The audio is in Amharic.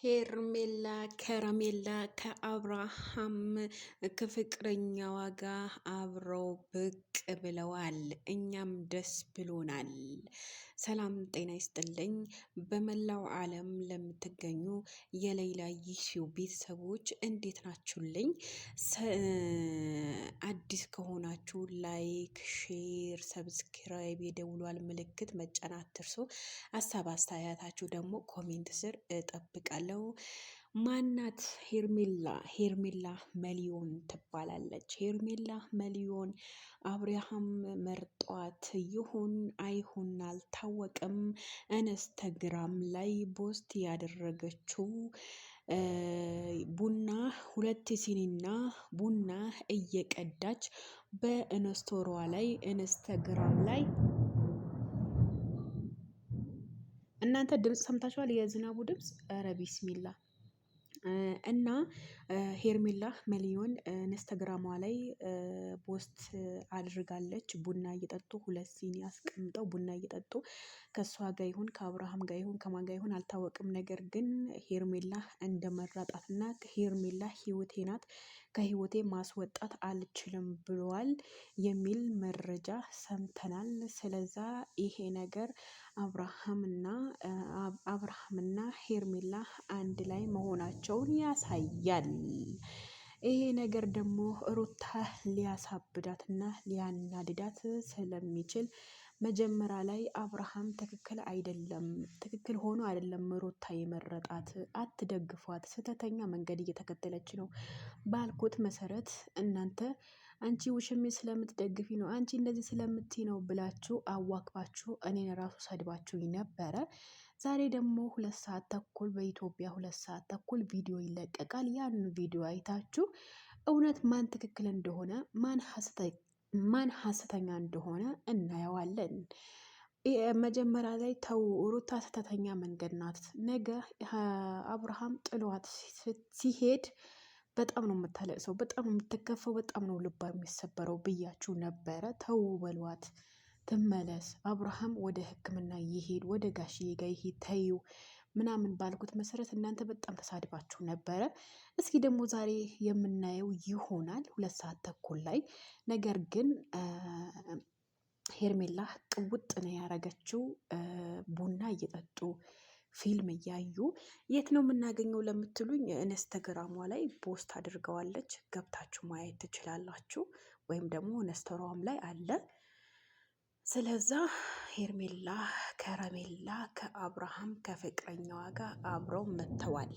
ሄርሜላ ከረሜላ ከአብርሃም ከፍቅረኛዋ ጋር አብረው ብቅ ብለዋል። እኛም ደስ ብሎናል። ሰላም ጤና ይስጥልኝ። በመላው ዓለም ለምትገኙ የሌላ ዩቲዩብ ቤተሰቦች እንዴት ናችሁልኝ? አዲስ ከሆናችሁ ላይክ፣ ሼር፣ ሰብስክራይብ የደውሏል ምልክት መጫን አትርሱ። ሀሳብ አስተያየታችሁ ደግሞ ኮሜንት ስር እጠብቃለሁ። ማናት ሄርሜላ መሊዮን ትባላለች። ሄርሜላ መሊዮን አብርሃም መርጧት ይሁን አይሁን አልታወቅም። ኢንስታግራም ላይ ፖስት ያደረገችው ቡና 2 ሲኒና ቡና እየቀዳች በኢንስቶሯ ላይ ኢንስታግራም ላይ እናንተ ድምፅ ሰምታችኋል? የዝናቡ ድምፅ ኧረ ቢስሚላ እና ሄርሜላ መሊዮን ኢንስታግራሟ ላይ ፖስት አድርጋለች። ቡና እየጠጡ 2 ሲኒ አስቀምጠው ቡና እየጠጡ ከእሷ ጋር ይሁን ከአብርሃም ጋር ይሁን ከማን ጋር ይሁን አልታወቅም። ነገር ግን ሄርሜላ እንደመረጣትና ሄርሜላ ህይወቴ ናት፣ ከህይወቴ ማስወጣት አልችልም ብለዋል የሚል መረጃ ሰምተናል። ስለዛ ይሄ ነገር አብርሃምና ሄርሜላ አንድ ላይ መሆናቸውን ያሳያል። ይሄ ነገር ደግሞ ሩታ ሊያሳብዳትና ሊያናድዳት ስለሚችል መጀመሪያ ላይ አብርሃም ትክክል ሆኖ አይደለም ሩታ የመረጣት። አትደግፏት፣ ስህተተኛ መንገድ እየተከተለች ነው ባልኩት መሰረት እናንተ አንቺ ውሽሜ ስለምትደግፊ ነው፣ አንቺ እንደዚህ ስለምትይ ነው ብላችሁ አዋክባችሁ እኔን ራሱ ሰድባችሁ ነበረ። ዛሬ ደግሞ 2 ሰዓት ተኩል በኢትዮጵያ 2 ሰዓት ተኩል ቪዲዮ ይለቀቃል። ያንን ቪዲዮ አይታችሁ እውነት ማን ትክክል እንደሆነ ማን ሀሰተኛ እንደሆነ እናየዋለን። መጀመሪያ ላይ ተው ሩታ ስህተተኛ መንገድ ናት። ነገ አብርሃም ጥሏት ሲሄድ በጣም ነው የምታለቅሰው፣ በጣም ነው የምትከፈው፣ በጣም ነው ልባ የሚሰበረው ብያችሁ ነበረ። ተው በሏት ትመለስ፣ አብርሃም ወደ ሕክምና ይሄድ፣ ወደ ጋሽዬ ጋር ይሄድ፣ ተይው ምናምን ባልኩት መሰረት እናንተ በጣም ተሳድባችሁ ነበረ። እስኪ ደግሞ ዛሬ የምናየው ይሆናል 2 ሰዓት ተኩል ላይ። ነገር ግን ሄርሜላ ቅውጥ ነው ያረገችው። ቡና እየጠጡ ፊልም እያዩ የት ነው የምናገኘው ለምትሉኝ ኢንስታግራሟ ላይ ፖስት አድርገዋለች። ገብታችሁ ማየት ትችላላችሁ። ወይም ደግሞ ኢንስታግራም ላይ አለ። ስለዛ ሄርሜላ ከረሜላ ከአብርሃም ከፍቅረኛዋ ጋር አብረው መጥተዋል።